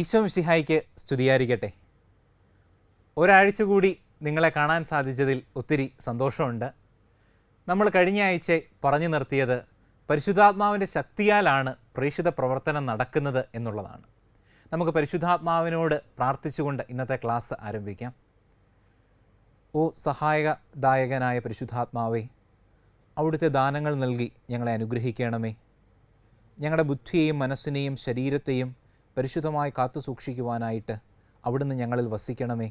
ഈശോ മിശിഹായ്ക്ക് സ്തുതിയായിരിക്കട്ടെ. ഒരാഴ്ച കൂടി നിങ്ങളെ കാണാൻ സാധിച്ചതിൽ ഒത്തിരി സന്തോഷമുണ്ട്. നമ്മൾ കഴിഞ്ഞ ആഴ്ച പറഞ്ഞു നിർത്തിയത് പരിശുദ്ധാത്മാവിൻ്റെ ശക്തിയാലാണ് പ്രേക്ഷിത പ്രവർത്തനം നടക്കുന്നത് എന്നുള്ളതാണ്. നമുക്ക് പരിശുദ്ധാത്മാവിനോട് പ്രാർത്ഥിച്ചുകൊണ്ട് ഇന്നത്തെ ക്ലാസ് ആരംഭിക്കാം. ഓ സഹായകദായകനായ പരിശുദ്ധാത്മാവേ, അവിടുത്തെ ദാനങ്ങൾ നൽകി ഞങ്ങളെ അനുഗ്രഹിക്കണമേ. ഞങ്ങളുടെ ബുദ്ധിയെയും മനസ്സിനെയും ശരീരത്തെയും പരിശുദ്ധമായി കാത്തു സൂക്ഷിക്കുവാനായിട്ട് അവിടുന്ന് ഞങ്ങളിൽ വസിക്കണമേ.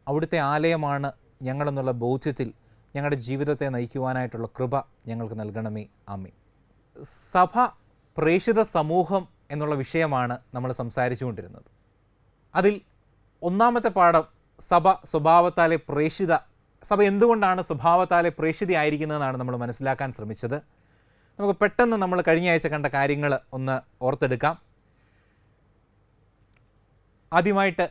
അവിടുത്തെ ആലയമാണ് ഞങ്ങളെന്നുള്ള ബോധ്യത്തിൽ ഞങ്ങളുടെ ജീവിതത്തെ നയിക്കുവാനായിട്ടുള്ള കൃപ ഞങ്ങൾക്ക് നൽകണമേ. ആമേൻ. സഭ പ്രേക്ഷിത സമൂഹം എന്നുള്ള വിഷയമാണ് നമ്മൾ സംസാരിച്ചു കൊണ്ടിരുന്നത്. അതിൽ ഒന്നാമത്തെ പാഠം സഭ സ്വഭാവത്താലെ പ്രേക്ഷിത, സഭ എന്തുകൊണ്ടാണ് സ്വഭാവത്താലെ പ്രേക്ഷിതയായിരിക്കുന്നതെന്നാണ് നമ്മൾ മനസ്സിലാക്കാൻ ശ്രമിച്ചത്. നമുക്ക് പെട്ടെന്ന് നമ്മൾ കഴിഞ്ഞ ആഴ്ച കണ്ട കാര്യങ്ങൾ ഒന്ന് ഓർത്തെടുക്കാം. ആദ്യമായിട്ട്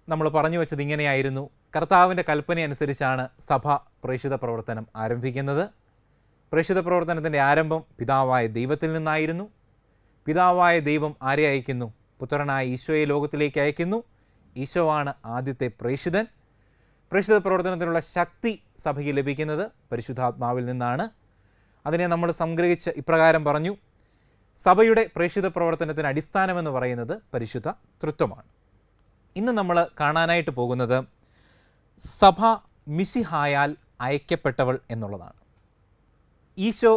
നമ്മൾ പറഞ്ഞു വെച്ചത് ഇങ്ങനെയായിരുന്നു: കർത്താവിൻ്റെ കൽപ്പന അനുസരിച്ചാണ് സഭ പ്രേക്ഷിത പ്രവർത്തനം ആരംഭിക്കുന്നത്. പ്രേക്ഷിത പ്രവർത്തനത്തിൻ്റെ ആരംഭം പിതാവായ ദൈവത്തിൽ നിന്നായിരുന്നു. പിതാവായ ദൈവം ആരെ അയക്കുന്നു? പുത്രനായ ഈശോയെ ലോകത്തിലേക്ക് അയക്കുന്നു. ഈശോ ആണ് ആദ്യത്തെ പ്രേക്ഷിതൻ. പ്രേക്ഷിത പ്രവർത്തനത്തിനുള്ള ശക്തി സഭയ്ക്ക് ലഭിക്കുന്നത് പരിശുദ്ധാത്മാവിൽ നിന്നാണ്. അതിനെ നമ്മൾ സംഗ്രഹിച്ച് ഇപ്രകാരം പറഞ്ഞു: സഭയുടെ പ്രേക്ഷിത പ്രവർത്തനത്തിന് അടിസ്ഥാനമെന്ന് പറയുന്നത് പരിശുദ്ധ തൃത്വമാണ്. ഇന്ന് നമ്മൾ കാണാനായിട്ട് പോകുന്നത് സഭ മിശിഹായാൽ അയക്കപ്പെട്ടവൾ എന്നുള്ളതാണ്. ഈശോ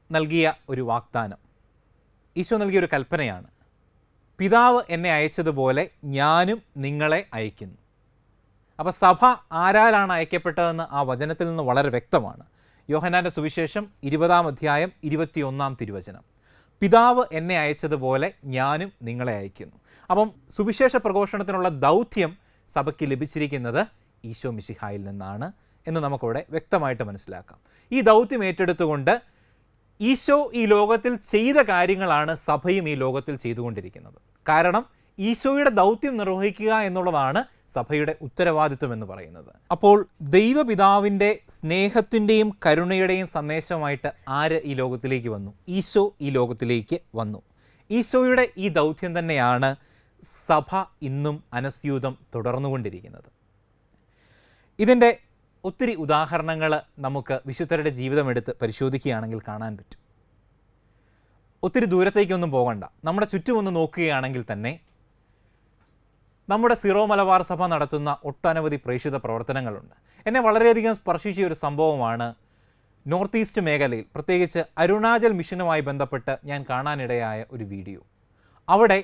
നൽകിയ ഒരു വാഗ്ദാനം, ഈശോ നൽകിയ ഒരു കൽപ്പനയാണ്: പിതാവ് എന്നെ അയച്ചതുപോലെ ഞാനും നിങ്ങളെ അയക്കുന്നു. അപ്പോൾ സഭ ആരാലാണ് അയക്കപ്പെട്ടതെന്ന് ആ വചനത്തിൽ നിന്ന് വളരെ വ്യക്തമാണ്. യോഹന്നാൻ്റെ സുവിശേഷം 20-ാം അധ്യായം 21-ാം തിരുവചനം: പിതാവ് എന്നെ അയച്ചതുപോലെ ഞാനും നിങ്ങളെ അയക്കുന്നു. അപ്പം സുവിശേഷ പ്രഘോഷണത്തിനുള്ള ദൗത്യം സഭയ്ക്ക് ലഭിച്ചിരിക്കുന്നത് ഈശോ മിശിഹായിൽ നിന്നാണ് എന്ന് നമുക്കിവിടെ വ്യക്തമായിട്ട് മനസ്സിലാക്കാം. ഈ ദൗത്യം ഏറ്റെടുത്തുകൊണ്ട് ഈശോ ഈ ലോകത്തിൽ ചെയ്ത കാര്യങ്ങളാണ് സഭയും ഈ ലോകത്തിൽ ചെയ്തുകൊണ്ടിരിക്കുന്നത്. കാരണം ഈശോയുടെ ദൗത്യം നിർവഹിക്കുക എന്നുള്ളതാണ് സഭയുടെ ഉത്തരവാദിത്വം എന്ന് പറയുന്നത്. അപ്പോൾ ദൈവപിതാവിൻ്റെ സ്നേഹത്തിൻ്റെയും കരുണയുടെയും സന്ദേശമായിട്ട് ആര് ഈ ലോകത്തിലേക്ക് വന്നു? ഈശോ ഈ ലോകത്തിലേക്ക് വന്നു. ഈശോയുടെ ഈ ദൗത്യം തന്നെയാണ് സഭ ഇന്നും അനസ്യൂതം തുടർന്നുകൊണ്ടിരിക്കുന്നത്. ഇതിൻ്റെ ഒത്തിരി ഉദാഹരണങ്ങൾ നമുക്ക് വിശുദ്ധരുടെ ജീവിതമെടുത്ത് പരിശോധിക്കുകയാണെങ്കിൽ കാണാൻ പറ്റും. ഒത്തിരി ദൂരത്തേക്കൊന്നും പോകണ്ട, നമ്മുടെ ചുറ്റുമൊന്ന് നോക്കുകയാണെങ്കിൽ തന്നെ നമ്മുടെ സിറോ മലബാർ സഭ നടത്തുന്ന ഒട്ടനവധി പ്രേക്ഷിത പ്രവർത്തനങ്ങളുണ്ട്. എന്നെ വളരെയധികം സ്പർശിച്ച ഒരു സംഭവമാണ് നോർത്ത് ഈസ്റ്റ് മേഖലയിൽ, പ്രത്യേകിച്ച് അരുണാചൽ മിഷനുമായി ബന്ധപ്പെട്ട് ഞാൻ കാണാനിടയായ ഒരു വീഡിയോ. അവിടെ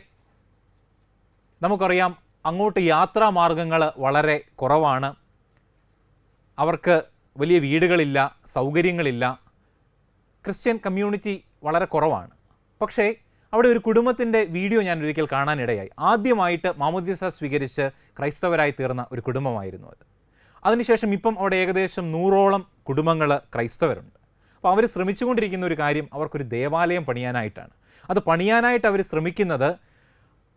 നമുക്കറിയാം, അങ്ങോട്ട് യാത്രാ മാർഗങ്ങൾ വളരെ കുറവാണ്. അവർക്ക് വലിയ വീടുകളില്ല, സൗകര്യങ്ങളില്ല, ക്രിസ്ത്യൻ കമ്മ്യൂണിറ്റി വളരെ കുറവാണ്. പക്ഷേ അവിടെ ഒരു കുടുംബത്തിൻ്റെ വീഡിയോ ഞാൻ ഒരിക്കൽ കാണാനിടയായി. ആദ്യമായിട്ട് മാമോദീസ സ്വീകരിച്ച് ക്രൈസ്തവരായി തീർന്ന ഒരു കുടുംബമായിരുന്നു അത്. അതിനുശേഷം ഇപ്പം അവിടെ ഏകദേശം 100ഓളം കുടുംബങ്ങൾ ക്രൈസ്തവരുണ്ട്. അപ്പോൾ അവർ ശ്രമിച്ചുകൊണ്ടിരിക്കുന്ന ഒരു കാര്യം, അവർക്കൊരു ദേവാലയം പണിയാനായിട്ടാണ്. അത് പണിയാനായിട്ട് അവർ ശ്രമിക്കുന്നത്,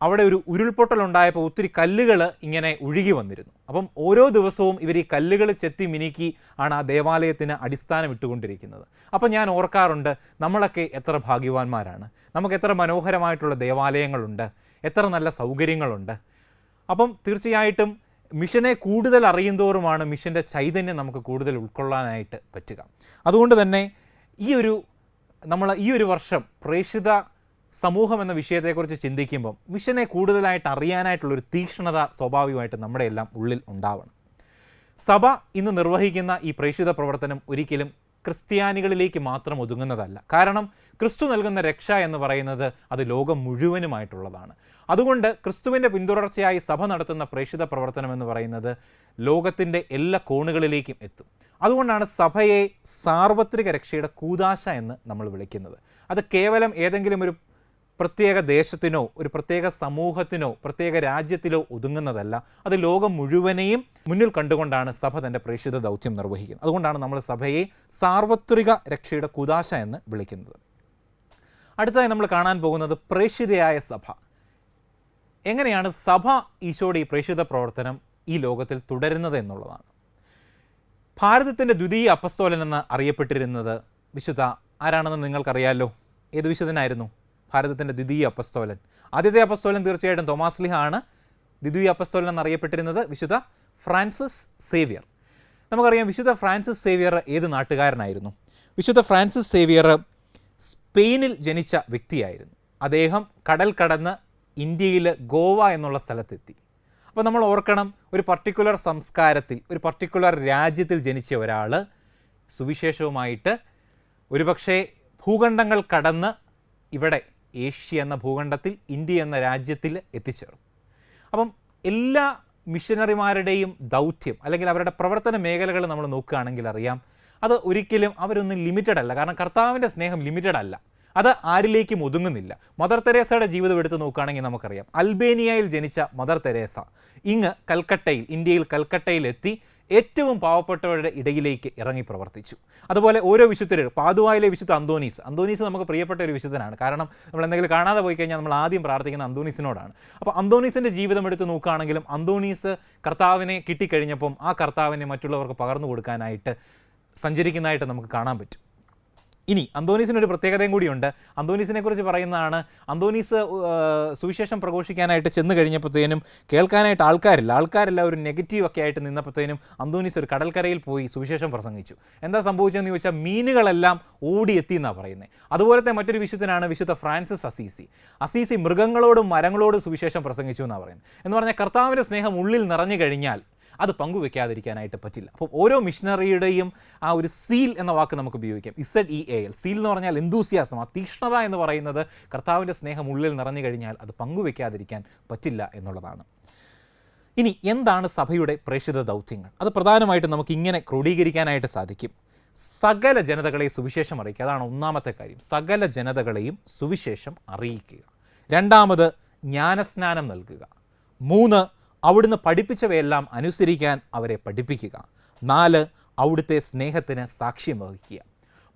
അവിടെ ഒരു ഉരുൾപൊട്ടലുണ്ടായപ്പോൾ ഒത്തിരി കല്ലുകൾ ഇങ്ങനെ ഒഴുകി വന്നിരുന്നു. അപ്പം ഓരോ ദിവസവും ഇവർ ഈ കല്ലുകൾ ചെത്തി മിനുക്കി ആണ് ആ ദേവാലയത്തിന് അടിസ്ഥാനം ഇട്ടുകൊണ്ടിരിക്കുന്നത്. അപ്പം ഞാൻ ഓർക്കാറുണ്ട്, നമ്മളൊക്കെ എത്ര ഭാഗ്യവാന്മാരാണ്, നമുക്ക് എത്ര മനോഹരമായിട്ടുള്ള ദേവാലയങ്ങളുണ്ട്, എത്ര നല്ല സൗകര്യങ്ങളുണ്ട്. അപ്പം തീർച്ചയായിട്ടും മിഷനെ കൂടുതൽ അറിയുന്തോറുമാണ് മിഷൻ്റെ ചൈതന്യം നമുക്ക് കൂടുതൽ ഉൾക്കൊള്ളാനായിട്ട് പറ്റുക. അതുകൊണ്ട് തന്നെ ഈ ഒരു വർഷം പ്രേക്ഷിത സമൂഹം എന്ന വിഷയത്തെക്കുറിച്ച് ചിന്തിക്കുമ്പം മിഷനെ കൂടുതലായിട്ട് അറിയാനായിട്ടുള്ളൊരു തീക്ഷ്ണത സ്വാഭാവികമായിട്ട് നമ്മുടെ എല്ലാം ഉള്ളിൽ ഉണ്ടാവണം. സഭ ഇന്ന് നിർവഹിക്കുന്ന ഈ പ്രേക്ഷിത പ്രവർത്തനം ഒരിക്കലും ക്രിസ്ത്യാനികളിലേക്ക് മാത്രം ഒതുങ്ങുന്നതല്ല. കാരണം ക്രിസ്തു നൽകുന്ന രക്ഷ എന്ന് പറയുന്നത് അത് ലോകം മുഴുവനുമായിട്ടുള്ളതാണ്. അതുകൊണ്ട് ക്രിസ്തുവിൻ്റെ പിന്തുടർച്ചയായി സഭ നടത്തുന്ന പ്രേക്ഷിത പ്രവർത്തനം എന്ന് പറയുന്നത് ലോകത്തിൻ്റെ എല്ലാ കോണുകളിലേക്കും എത്തും. അതുകൊണ്ടാണ് സഭയെ സാർവത്രിക രക്ഷയുടെ കൂദാശ എന്ന് നമ്മൾ വിളിക്കുന്നത്. അത് കേവലം ഏതെങ്കിലും ഒരു പ്രത്യേക ദേശത്തിനോ ഒരു പ്രത്യേക സമൂഹത്തിനോ പ്രത്യേക രാജ്യത്തിലോ ഒതുങ്ങുന്നതല്ല. അത് ലോകം മുഴുവനെയും മുന്നിൽ കണ്ടുകൊണ്ടാണ് സഭ തൻ്റെ പ്രേക്ഷിത ദൗത്യം നിർവഹിക്കുന്നത്. അതുകൊണ്ടാണ് നമ്മൾ സഭയെ സാർവത്രിക രക്ഷയുടെ കൂദാശ എന്ന് വിളിക്കുന്നത്. അടുത്തതായി നമ്മൾ കാണാൻ പോകുന്നത് പ്രേക്ഷിതയായ സഭ. എങ്ങനെയാണ് സഭ ഈശോയുടെ ഈ പ്രേക്ഷിത പ്രവർത്തനം ഈ ലോകത്തിൽ തുടരുന്നത് എന്നുള്ളതാണ്. ഭാരതത്തിൻ്റെ ദ്വിതീയ അപ്പസ്തോലൻ എന്ന് അറിയപ്പെട്ടിരുന്നത് വിശുദ്ധ ആരാണെന്ന് നിങ്ങൾക്കറിയാമല്ലോ. ഏത് വിശുദ്ധനായിരുന്നു? ഭാരതത്തിൻ്റെ ദ്വിതീയ അപ്പസ്തോലൻ. ആദ്യത്തെ അപ്പസ്തോലൻ തീർച്ചയായിട്ടും തോമാസ് ലീഹ ആണ്. ദ്വിതീയ അപ്പസ്തോലൻ എന്നറിയപ്പെട്ടിരുന്നത് വിശുദ്ധ ഫ്രാൻസിസ് സേവിയർ. നമുക്കറിയാം വിശുദ്ധ ഫ്രാൻസിസ് സേവിയർ ഏത് നാട്ടുകാരനായിരുന്നു? വിശുദ്ധ ഫ്രാൻസിസ് സേവിയർ സ്പെയിനിൽ ജനിച്ച വ്യക്തിയായിരുന്നു. അദ്ദേഹം കടൽ കടന്ന് ഇന്ത്യയിൽ ഗോവ എന്നുള്ള സ്ഥലത്തെത്തി. അപ്പോൾ നമ്മൾ ഓർക്കണം, ഒരു പർട്ടിക്കുലർ സംസ്കാരത്തിൽ, ഒരു പർട്ടിക്കുലർ രാജ്യത്തിൽ ജനിച്ച ഒരാൾ സുവിശേഷവുമായിട്ട് ഒരുപക്ഷെ ഭൂഖണ്ഡങ്ങൾ കടന്ന് ഇവിടെ ഏഷ്യ എന്ന ഭൂഖണ്ഡത്തിൽ ഇന്ത്യ എന്ന രാജ്യത്തിൽ എത്തിച്ചേർന്നു. അപ്പം എല്ലാ മിഷനറിമാരുടെയും ദൗത്യം അല്ലെങ്കിൽ അവരുടെ പ്രവർത്തന മേഖലകൾ നമ്മൾ നോക്കുകയാണെങ്കിൽ അറിയാം, അത് ഒരിക്കലും അവരൊന്നും ലിമിറ്റഡ് അല്ല. കാരണം കർത്താവിൻ്റെ സ്നേഹം ലിമിറ്റഡ് അല്ല, അത് ആരിലേക്കും ഒതുങ്ങുന്നില്ല. മദർ തെരേസയുടെ ജീവിതം എടുത്ത് നോക്കുകയാണെങ്കിൽ നമുക്കറിയാം, അൽബേനിയയിൽ ജനിച്ച മദർ തെരേസ ഇങ്ങ് കൽക്കട്ടയിൽ, ഇന്ത്യയിൽ കൽക്കട്ടയിലെത്തി ഏറ്റവും പാവപ്പെട്ടവരുടെ ഇടയിലേക്ക് ഇറങ്ങി പ്രവർത്തിച്ചു. അതുപോലെ ഓരോ വിശുദ്ധരും, പാതുവായിലെ വിശുദ്ധ അന്തോനീസ് നമുക്ക് പ്രിയപ്പെട്ട ഒരു വിശുദ്ധനാണ്. കാരണം നമ്മൾ എന്തെങ്കിലും കാണാതെ പോയി കഴിഞ്ഞാൽ നമ്മൾ ആദ്യം പ്രാർത്ഥിക്കുന്ന അന്തോനീസിനോടാണ്. അപ്പോൾ അന്തോനീസിൻ്റെ ജീവിതം എടുത്ത് നോക്കുകയാണെങ്കിലും അന്തോനീസ് കർത്താവിനെ കിട്ടിക്കഴിഞ്ഞപ്പം ആ കർത്താവിനെ മറ്റുള്ളവർക്ക് പകർന്നു കൊടുക്കാനായിട്ട് സഞ്ചരിക്കുന്നതായിട്ട് നമുക്ക് കാണാൻ പറ്റും. ഇനി അന്തോനീസിനൊരു പ്രത്യേകതയും കൂടിയുണ്ട്. അന്തോനീസിനെ കുറിച്ച് പറയുന്നതാണ്, അന്തോനീസ് സുവിശേഷം പ്രഘോഷിക്കാനായിട്ട് ചെന്ന് കഴിഞ്ഞപ്പോഴത്തേനും കേൾക്കാനായിട്ട് ആൾക്കാരെല്ലാം ഒരു നെഗറ്റീവ് ഒക്കെ ആയിട്ട് നിന്നപ്പോഴത്തേനും അന്തോനീസ് ഒരു കടൽക്കരയിൽ പോയി സുവിശേഷം പ്രസംഗിച്ചു. എന്താ സംഭവിച്ചതെന്ന് ചോദിച്ചാൽ മീനുകളെല്ലാം ഓടിയെത്തി എന്നാണ് പറയുന്നത്. അതുപോലത്തെ മറ്റൊരു വിശുദ്ധനാണ് വിശുദ്ധ ഫ്രാൻസിസ് അസീസി മൃഗങ്ങളോടും മരങ്ങളോടും സുവിശേഷം പ്രസംഗിച്ചു എന്നാണ് പറയുന്നത്. എന്ന് പറഞ്ഞാൽ കർത്താവിൻ്റെ സ്നേഹം ഉള്ളിൽ നിറഞ്ഞു കഴിഞ്ഞാൽ അത് പങ്കുവെക്കാതിരിക്കാനായിട്ട് പറ്റില്ല. അപ്പോൾ ഓരോ മിഷനറിയുടെയും ആ ഒരു സീൽ എന്ന വാക്ക് നമുക്ക് ഉപയോഗിക്കാം. ZEAL, സീൽ എന്ന് പറഞ്ഞാൽ എന്തൂസിയാസം, ആ തീക്ഷ്ണത എന്ന് പറയുന്നത് കർത്താവിൻ്റെ സ്നേഹം ഉള്ളിൽ നിറഞ്ഞു കഴിഞ്ഞാൽ അത് പങ്കുവെക്കാതിരിക്കാൻ പറ്റില്ല എന്നുള്ളതാണ്. ഇനി എന്താണ് സഭയുടെ പ്രേക്ഷിത ദൗത്യങ്ങൾ? അത് പ്രധാനമായിട്ടും നമുക്ക് ഇങ്ങനെ ക്രോഡീകരിക്കാനായിട്ട് സാധിക്കും. സകല ജനതകളെയും സുവിശേഷം അറിയിക്കുക, അതാണ് ഒന്നാമത്തെ കാര്യം. സകല ജനതകളെയും സുവിശേഷം അറിയിക്കുക. രണ്ടാമത് ജ്ഞാനസ്നാനം നൽകുക. 3, അവിടുന്ന് പഠിപ്പിച്ചവയെല്ലാം അനുസരിക്കാൻ അവരെ പഠിപ്പിക്കുക. 4, അവിടുത്തെ സ്നേഹത്തിന് സാക്ഷ്യം വഹിക്കുക.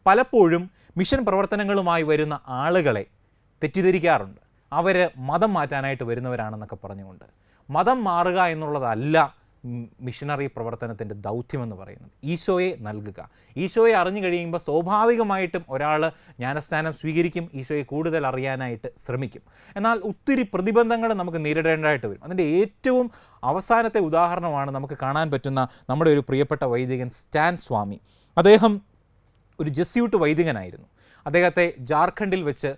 പലപ്പോഴും മിഷൻ പ്രവർത്തനങ്ങളുമായി വരുന്ന ആളുകളെ തെറ്റിദ്ധരിക്കാറുണ്ട്. അവർ മതം മാറ്റാനായിട്ട് വരുന്നവരാണെന്നൊക്കെ പറഞ്ഞുകൊണ്ട്. മതം മാറുക എന്നുള്ളതല്ല മിഷനറി പ്രവർത്തനത്തിൻ്റെ ദൗത്യമെന്ന് പറയുന്നത്. ഈശോയെ നൽകുക. ഈശോയെ അറിഞ്ഞു കഴിയുമ്പോൾ സ്വാഭാവികമായിട്ടും ഒരാൾ ജ്ഞാനസ്നാനം സ്വീകരിക്കും, ഈശോയെ കൂടുതൽ അറിയാനായിട്ട് ശ്രമിക്കും. എന്നാൽ ഒത്തിരി പ്രതിബന്ധങ്ങൾ നമുക്ക് നേരിടേണ്ടതായിട്ട് വരും. അതിൻ്റെ ഏറ്റവും അവസാനത്തെ ഉദാഹരണമാണ് നമുക്ക് കാണാൻ പറ്റുന്ന നമ്മുടെ ഒരു പ്രിയപ്പെട്ട വൈദികൻ സ്റ്റാൻ സ്വാമി. അദ്ദേഹം ഒരു ജസ്യൂട്ട് വൈദികനായിരുന്നു. അദ്ദേഹത്തെ ജാർഖണ്ഡിൽ വെച്ച്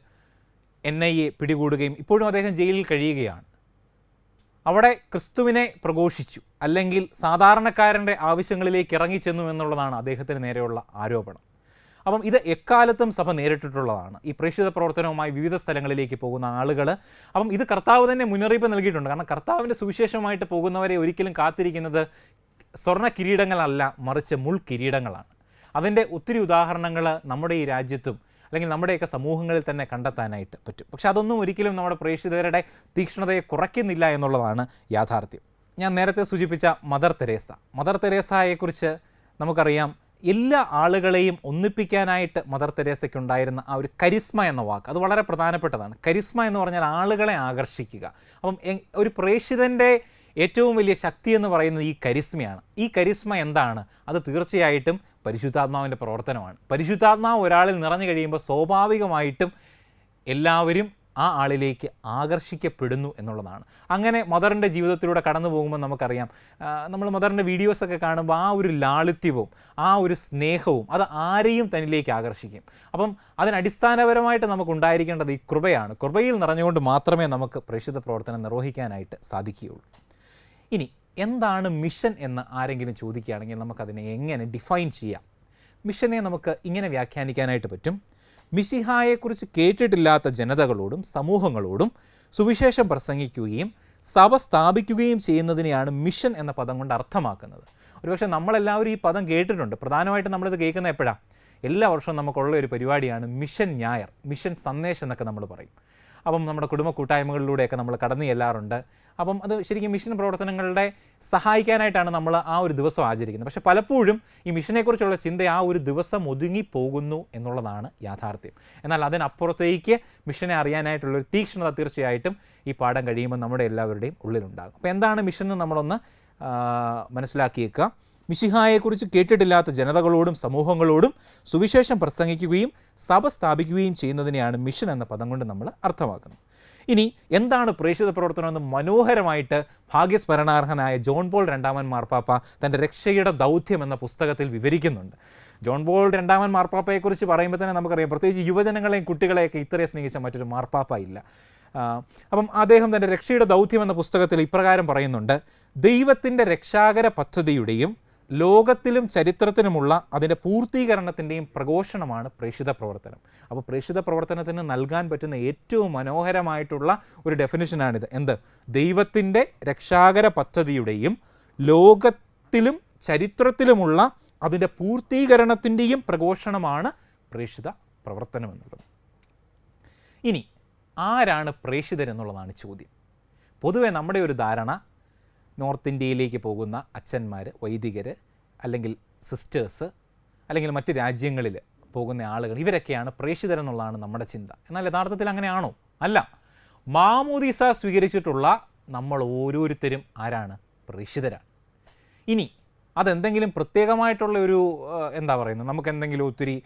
NIA പിടികൂടുകയും ഇപ്പോഴും അദ്ദേഹം ജയിലിൽ കഴിയുകയാണ്. അവിടെ ക്രിസ്തുവിനെ പ്രഘോഷിച്ചു, അല്ലെങ്കിൽ സാധാരണക്കാരൻ്റെ ആവശ്യങ്ങളിലേക്ക് ഇറങ്ങിച്ചെന്നു എന്നുള്ളതാണ് അദ്ദേഹത്തിന് നേരെയുള്ള ആരോപണം. അപ്പം ഇത് എക്കാലത്തും സഭ നേരിട്ടിട്ടുള്ളതാണ്. ഈ പ്രേക്ഷിത പ്രവർത്തനവുമായി വിവിധ സ്ഥലങ്ങളിലേക്ക് പോകുന്ന ആളുകൾ, അപ്പം ഇത് കർത്താവ് തന്നെ മുന്നറിയിപ്പ് നൽകിയിട്ടുണ്ട്. കാരണം കർത്താവിൻ്റെ സുവിശേഷമായിട്ട് പോകുന്നവരെ ഒരിക്കലും കാത്തിരിക്കുന്നത് സ്വർണ്ണ കിരീടങ്ങളല്ല, മറിച്ച് മുൾ കിരീടങ്ങളാണ്. അതിൻ്റെ ഒത്തിരി ഉദാഹരണങ്ങൾ നമ്മുടെ ഈ രാജ്യത്തും അല്ലെങ്കിൽ നമ്മുടെയൊക്കെ സമൂഹങ്ങളിൽ തന്നെ കണ്ടെത്താനായിട്ട് പറ്റും. പക്ഷെ അതൊന്നും ഒരിക്കലും നമ്മുടെ പ്രേക്ഷിതരുടെ തീക്ഷ്ണതയെ കുറയ്ക്കുന്നില്ല എന്നുള്ളതാണ് യാഥാർത്ഥ്യം. ഞാൻ നേരത്തെ സൂചിപ്പിച്ച മദർ തെരേസയെക്കുറിച്ച് നമുക്കറിയാം, എല്ലാ ആളുകളെയും ഒന്നിപ്പിക്കാനായിട്ട് മദർ തെരേസയ്ക്കുണ്ടായിരുന്ന ആ ഒരു കരിസ്മ എന്ന വാക്ക്, അത് വളരെ പ്രധാനപ്പെട്ടതാണ്. കരിസ്മ എന്ന് പറഞ്ഞാൽ ആളുകളെ ആകർഷിക്കുക. അപ്പം ഒരു പ്രേക്ഷിതൻ്റെ ഏറ്റവും വലിയ ശക്തി എന്ന് പറയുന്നത് ഈ കരിസ്മയാണ്. ഈ കരിസ്മ എന്താണ്? അത് തീർച്ചയായിട്ടും പരിശുദ്ധാത്മാവിൻ്റെ പ്രവർത്തനമാണ്. പരിശുദ്ധാത്മാവ് ഒരാളിൽ നിറഞ്ഞു കഴിയുമ്പോൾ സ്വാഭാവികമായിട്ടും എല്ലാവരും ആ ആളിലേക്ക് ആകർഷിക്കപ്പെടുന്നു എന്നുള്ളതാണ്. അങ്ങനെ മദറിൻ്റെ ജീവിതത്തിലൂടെ കടന്നു പോകുമ്പോൾ നമുക്കറിയാം, നമ്മൾ മദറിൻ്റെ വീഡിയോസൊക്കെ കാണുമ്പോൾ ആ ഒരു ലാളിത്യവും ആ ഒരു സ്നേഹവും അത് ആരെയും തന്നിലേക്ക് ആകർഷിക്കും. അപ്പം അതിനടിസ്ഥാനപരമായിട്ട് നമുക്കുണ്ടായിരിക്കേണ്ടത് ഈ കൃപയാണ്. കൃപയിൽ നിറഞ്ഞുകൊണ്ട് മാത്രമേ നമുക്ക് പ്രേക്ഷിത പ്രവർത്തനം നിർവഹിക്കാനായിട്ട് സാധിക്കുകയുള്ളൂ. ഇനി എന്താണ് മിഷൻ എന്ന് ആരെങ്കിലും ചോദിക്കുകയാണെങ്കിൽ നമുക്കതിനെ എങ്ങനെ ഡിഫൈൻ ചെയ്യാം? മിഷനെ നമുക്ക് ഇങ്ങനെ വ്യാഖ്യാനിക്കാനായിട്ട് പറ്റും. മിശിഹായെക്കുറിച്ച് കേട്ടിട്ടില്ലാത്ത ജനതകളോടും സമൂഹങ്ങളോടും സുവിശേഷം പ്രസംഗിക്കുകയും സഭ സ്ഥാപിക്കുകയും ചെയ്യുന്നതിനെയാണ് മിഷൻ എന്ന പദം കൊണ്ട് അർത്ഥമാക്കുന്നത്. ഒരുപക്ഷെ നമ്മളെല്ലാവരും ഈ പദം കേട്ടിട്ടുണ്ട്. പ്രധാനമായിട്ടും നമ്മളിത് കേൾക്കുന്നത് എപ്പോഴാണ്? എല്ലാ വർഷവും നമുക്കുള്ള ഒരു പരിപാടിയാണ് മിഷൻ ഞായർ, മിഷൻ സന്ദേശം എന്നൊക്കെ നമ്മൾ പറയും. അപ്പം നമ്മുടെ കുടുംബ കൂട്ടായ്മകളിലൂടെയൊക്കെ നമ്മൾ കടന്നു ചെല്ലാറുണ്ട്. അപ്പം അത് ശരിക്കും മിഷൻ പ്രവർത്തനങ്ങളുടെ സഹായിക്കാനായിട്ടാണ് നമ്മൾ ആ ഒരു ദിവസം ആചരിക്കുന്നത്. പക്ഷേ പലപ്പോഴും ഈ മിഷനെക്കുറിച്ചുള്ള ചിന്ത ആ ഒരു ദിവസം ഒതുങ്ങിപ്പോകുന്നു എന്നുള്ളതാണ് യാഥാർത്ഥ്യം. എന്നാൽ അതിനപ്പുറത്തേക്ക് മിഷനെ അറിയാനായിട്ടുള്ളൊരു തീക്ഷ്ണത തീർച്ചയായിട്ടും ഈ പാഠം കഴിയുമ്പോൾ നമ്മുടെ എല്ലാവരുടെയും ഉള്ളിലുണ്ടാകും. അപ്പോൾ എന്താണ് മിഷൻ എന്ന് നമ്മളൊന്ന് മനസ്സിലാക്കിയേക്കുക. മിശിഹായെക്കുറിച്ച് കേട്ടിട്ടില്ലാത്ത ജനതകളോടും സമൂഹങ്ങളോടും സുവിശേഷം പ്രസംഗിക്കുകയും സഭ സ്ഥാപിക്കുകയും ചെയ്യുന്നതിനെയാണ് മിഷൻ എന്ന പദം കൊണ്ട് നമ്മൾ അർത്ഥമാക്കുന്നത്. ഇനി എന്താണ് പ്രേക്ഷിത പ്രവർത്തനമെന്ന് മനോഹരമായിട്ട് ഭാഗ്യസ്മരണാർഹനായ ജോൺ പോൾ രണ്ടാമൻ മാർപ്പാപ്പ തൻ്റെ രക്ഷയുടെ ദൗത്യം എന്ന പുസ്തകത്തിൽ വിവരിക്കുന്നുണ്ട്. ജോൺ പോൾ രണ്ടാമൻ മാർപ്പാപ്പയെക്കുറിച്ച് പറയുമ്പോൾ തന്നെ നമുക്കറിയാം, പ്രത്യേകിച്ച് യുവജനങ്ങളെയും കുട്ടികളെയൊക്കെ ഇത്രയും സ്നേഹിച്ച മറ്റൊരു മാർപ്പാപ്പ ഇല്ല. അപ്പം അദ്ദേഹം തൻ്റെ രക്ഷയുടെ ദൗത്യം എന്ന പുസ്തകത്തിൽ ഇപ്രകാരം പറയുന്നുണ്ട്: ദൈവത്തിൻ്റെ രക്ഷാകര പദ്ധതിയുടെയും ലോകത്തിലും ചരിത്രത്തിനുമുള്ള അതിൻ്റെ പൂർത്തീകരണത്തിൻ്റെയും പ്രഘോഷണമാണ് പ്രേക്ഷിത പ്രവർത്തനം. അപ്പോൾ പ്രേക്ഷിത പ്രവർത്തനത്തിന് നൽകാൻ പറ്റുന്ന ഏറ്റവും മനോഹരമായിട്ടുള്ള ഒരു ഡെഫിനിഷനാണിത്. എന്ത്? ദൈവത്തിൻ്റെ രക്ഷാകര പദ്ധതിയുടെയും ലോകത്തിലും ചരിത്രത്തിലുമുള്ള അതിൻ്റെ പൂർത്തീകരണത്തിൻ്റെയും പ്രഘോഷണമാണ് പ്രേക്ഷിത പ്രവർത്തനം എന്നുള്ളത്. ഇനി ആരാണ് പ്രേക്ഷിതരെന്നുള്ളതാണ് ചോദ്യം. പൊതുവെ നമ്മുടെ ഒരു ധാരണ നോർത്ത് ഇന്ത്യയിലേക്ക് പോകുന്ന അച്ഛന്മാർ, വൈദികർ, അല്ലെങ്കിൽ സിസ്റ്റേഴ്സ്, അല്ലെങ്കിൽ മറ്റ് രാജ്യങ്ങളിൽ പോകുന്ന ആളുകൾ, ഇവരൊക്കെയാണ് പ്രേക്ഷിതരെന്നുള്ളതാണ് നമ്മുടെ ചിന്ത. എന്നാൽ യഥാർത്ഥത്തിൽ അങ്ങനെയാണോ? അല്ല. മാമോദീസ സ്വീകരിച്ചിട്ടുള്ള നമ്മൾ ഓരോരുത്തരും ആരാണ്? പ്രേക്ഷിതരാണ്. ഇനി അതെന്തെങ്കിലും പ്രത്യേകമായിട്ടുള്ള ഒരു എന്താ പറയുന്നത്, നമുക്കെന്തെങ്കിലും ഒത്തിരി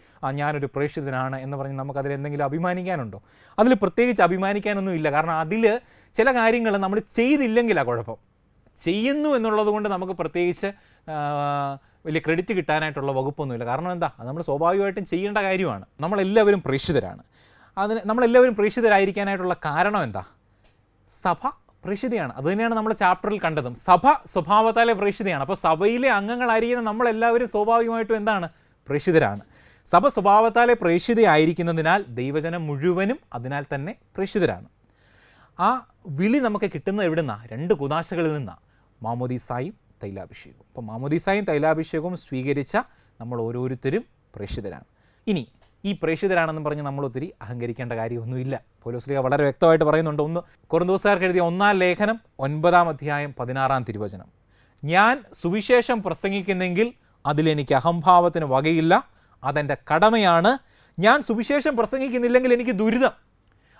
ഞാനൊരു പ്രേക്ഷിതനാണ് എന്ന് പറഞ്ഞ് നമുക്കതിലെന്തെങ്കിലും അഭിമാനിക്കാനുണ്ടോ? അതിൽ പ്രത്യേകിച്ച് അഭിമാനിക്കാനൊന്നും ഇല്ല. കാരണം അതിൽ ചില കാര്യങ്ങൾ നമ്മൾ ചെയ്തില്ലെങ്കിലാണ് കുഴപ്പം. ചെയ്യുന്നു എന്നുള്ളത് കൊണ്ട് നമുക്ക് പ്രത്യേകിച്ച് വലിയ ക്രെഡിറ്റ് കിട്ടാനായിട്ടുള്ള വകുപ്പൊന്നുമില്ല. കാരണം എന്താ? അത് നമ്മൾ സ്വാഭാവികമായിട്ടും ചെയ്യേണ്ട കാര്യമാണ്. നമ്മളെല്ലാവരും പ്രേക്ഷിതരാണ്. നമ്മളെല്ലാവരും പ്രേക്ഷിതരായിരിക്കാനായിട്ടുള്ള കാരണം എന്താ? സഭ പ്രേക്ഷിതയാണ്. അതുതന്നെയാണ് നമ്മൾ ചാപ്റ്ററിൽ കണ്ടതും. സഭ സ്വഭാവത്താലെ പ്രേക്ഷിതയാണ്. അപ്പോൾ സഭയിലെ അംഗങ്ങളായിരിക്കുന്ന നമ്മളെല്ലാവരും സ്വാഭാവികമായിട്ടും എന്താണ്? പ്രേക്ഷിതരാണ്. സഭ സ്വഭാവത്താലെ പ്രേക്ഷിതയായിരിക്കുന്നതിനാൽ ദൈവജനം മുഴുവനും അതിനാൽ തന്നെ പ്രേക്ഷിതരാണ്. ആ വിളി നമുക്ക് കിട്ടുന്നത് എവിടുന്നാണ്? രണ്ട് കുദാശകളിൽ നിന്നാണ്: മാമോദീസായും തൈലാഭിഷേകവും. അപ്പോൾ മാമോദീസായും തൈലാഭിഷേകവും സ്വീകരിച്ച നമ്മൾ ഓരോരുത്തരും പ്രേക്ഷിതരാണ്. ഇനി ഈ പ്രേക്ഷിതരാണെന്ന് പറഞ്ഞ് നമ്മൾ ഒത്തിരി അഹങ്കരിക്കേണ്ട കാര്യമൊന്നുമില്ല. പൗലോസ് ശ്ലീഹ വളരെ വ്യക്തമായിട്ട് പറയുന്നുണ്ട്. കൊരിന്തോസുകാർക്ക് എഴുതിയ 1-ാം ലേഖനം 9-ാം അധ്യായം 16-ാം തിരുവചനം: ഞാൻ സുവിശേഷം പ്രസംഗിക്കുന്നെങ്കിൽ അതിലെനിക്ക് അഹംഭാവത്തിന് വകയില്ല, അതെൻ്റെ കടമയാണ്. ഞാൻ സുവിശേഷം പ്രസംഗിക്കുന്നില്ലെങ്കിൽ എനിക്ക് ദുരിതം.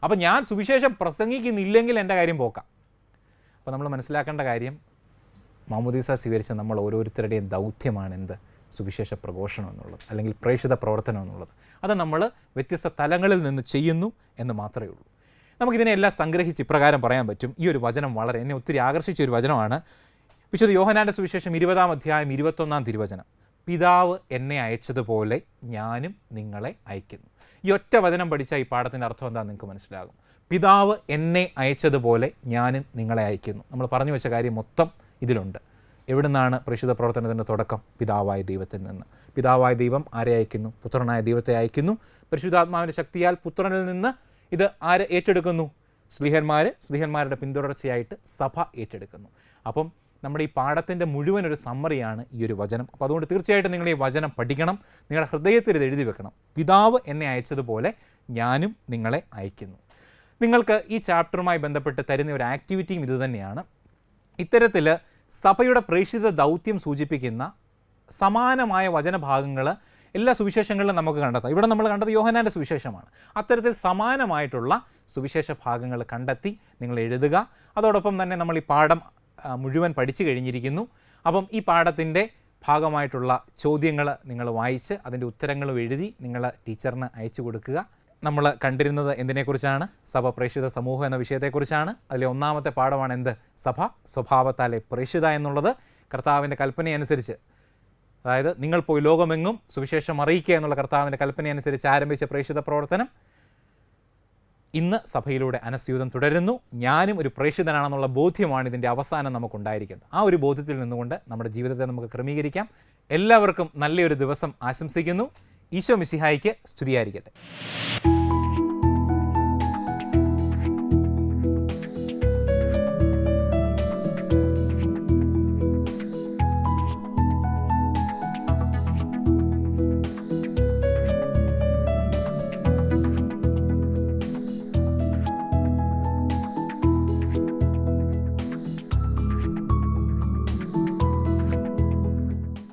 അപ്പം ഞാൻ സുവിശേഷം പ്രസംഗിക്കുന്നില്ലെങ്കിൽ എൻ്റെ കാര്യം പോക്കാം. അപ്പോൾ നമ്മൾ മനസ്സിലാക്കേണ്ട കാര്യം, മാമോദീസ സ്വീകരിച്ച നമ്മൾ ഓരോരുത്തരുടെയും ദൗത്യമാണ് എന്ത്? സുവിശേഷ പ്രഘോഷണം എന്നുള്ളത്, അല്ലെങ്കിൽ പ്രേക്ഷിത പ്രവർത്തനം എന്നുള്ളത്. അത് നമ്മൾ വ്യത്യസ്ത തലങ്ങളിൽ നിന്ന് ചെയ്യുന്നു എന്ന് മാത്രമേ ഉള്ളൂ. നമുക്കിതിനെല്ലാം സംഗ്രഹിച്ച് ഇപ്രകാരം പറയാൻ പറ്റും. ഈ ഒരു വചനം എന്നെ ഒത്തിരി ആകർഷിച്ച ഒരു വചനമാണ്. വിശുദ്ധ യോഹന്നാൻ്റെ സുവിശേഷം 20-ാം അധ്യായം 21-ാം തിരുവചനം: പിതാവ് എന്നെ അയച്ചതുപോലെ ഞാനും നിങ്ങളെ അയക്കുന്നു. ഈ ഒറ്റ വചനം പഠിച്ചാൽ ഈ പാഠത്തിൻ്റെ അർത്ഥം എന്താണെന്ന് നിങ്ങൾക്ക് മനസ്സിലാകും. പിതാവ് എന്നെ അയച്ചതുപോലെ ഞാനും നിങ്ങളെ അയക്കുന്നു. നമ്മൾ പറഞ്ഞു വെച്ച കാര്യം മൊത്തം ഇതിലുണ്ട്. എവിടെ നിന്നാണ് പ്രേക്ഷിത പ്രവർത്തനത്തിൻ്റെ തുടക്കം? പിതാവായ ദൈവത്തിൽ നിന്ന്. പിതാവായ ദൈവം ആരെ അയക്കുന്നു? പുത്രനായ ദൈവത്തെ അയക്കുന്നു. പരിശുദ്ധാത്മാവിൻ്റെ ശക്തിയാൽ പുത്രനിൽ നിന്ന് ഇത് ആര് ഏറ്റെടുക്കുന്നു? സ്ലീഹന്മാരുടെ പിന്തുടർച്ചയായിട്ട് സഭ ഏറ്റെടുക്കുന്നു. അപ്പം നമ്മുടെ ഈ പാഠത്തിൻ്റെ മുഴുവൻ ഒരു സമ്മറിയാണ് ഈ ഒരു വചനം. അപ്പോൾ അതുകൊണ്ട് തീർച്ചയായിട്ടും നിങ്ങൾ ഈ വചനം പഠിക്കണം. നിങ്ങളുടെ ഹൃദയത്തിൽ ഇത് എഴുതി വെക്കണം. പിതാവ് എന്നെ അയച്ചതുപോലെ ഞാനും നിങ്ങളെ അയക്കുന്നു. നിങ്ങൾക്ക് ഈ ചാപ്റ്ററുമായി ബന്ധപ്പെട്ട് തരുന്ന ഒരു ആക്ടിവിറ്റിയും ഇതുതന്നെയാണ്. ഇത്തരത്തിൽ സഭയുടെ പ്രേക്ഷിത ദൗത്യം സൂചിപ്പിക്കുന്ന സമാനമായ വചനഭാഗങ്ങൾ എല്ലാ സുവിശേഷങ്ങളിലും നമുക്ക് കണ്ടെത്താം. ഇവിടെ നമ്മൾ കണ്ടത് യോഹന്നാൻ്റെ സുവിശേഷമാണ്. അത്തരത്തിൽ സമാനമായിട്ടുള്ള സുവിശേഷ ഭാഗങ്ങൾ കണ്ടെത്തി നിങ്ങൾ എഴുതുക. അതോടൊപ്പം തന്നെ നമ്മൾ ഈ പാഠം മുഴുവൻ പഠിച്ചു കഴിഞ്ഞിരിക്കുന്നു. അപ്പം ഈ പാഠത്തിൻ്റെ ഭാഗമായിട്ടുള്ള ചോദ്യങ്ങൾ നിങ്ങൾ വായിച്ച് അതിൻ്റെ ഉത്തരങ്ങളും എഴുതി നിങ്ങൾ ടീച്ചറിന് അയച്ചു കൊടുക്കുക. നമ്മൾ കണ്ടിരുന്നത് എന്തിനെക്കുറിച്ചാണ്? സഭ പ്രേക്ഷിത സമൂഹം എന്ന വിഷയത്തെക്കുറിച്ചാണ്. അതിലെ ഒന്നാമത്തെ പാഠമാണ് എന്ത്? സഭ സ്വഭാവത്താലെ പ്രേക്ഷിത എന്നുള്ളത്. കർത്താവിൻ്റെ കൽപ്പനയനുസരിച്ച്, അതായത് നിങ്ങൾ പോയി ലോകമെങ്ങും സുവിശേഷം അറിയിക്കുക എന്നുള്ള കർത്താവിൻ്റെ കൽപ്പനയനുസരിച്ച് ആരംഭിച്ച പ്രേക്ഷിത പ്രവർത്തനം ഇന്ന് സഭയിലൂടെ അനസ്യൂതം തുടരുന്നു. ഞാനും ഒരു പ്രേക്ഷിതനാണെന്നുള്ള ബോധ്യമാണ് ഇതിൻ്റെ അവസാനം നമുക്കുണ്ടായിരിക്കേണ്ടത്. ആ ഒരു ബോധ്യത്തിൽ നിന്നുകൊണ്ട് നമ്മുടെ ജീവിതത്തെ നമുക്ക് ക്രമീകരിക്കാം. എല്ലാവർക്കും നല്ലൊരു ദിവസം ആശംസിക്കുന്നു. ഈശോ മിശിഹായിക്ക് സ്തുതിയായിരിക്കട്ടെ.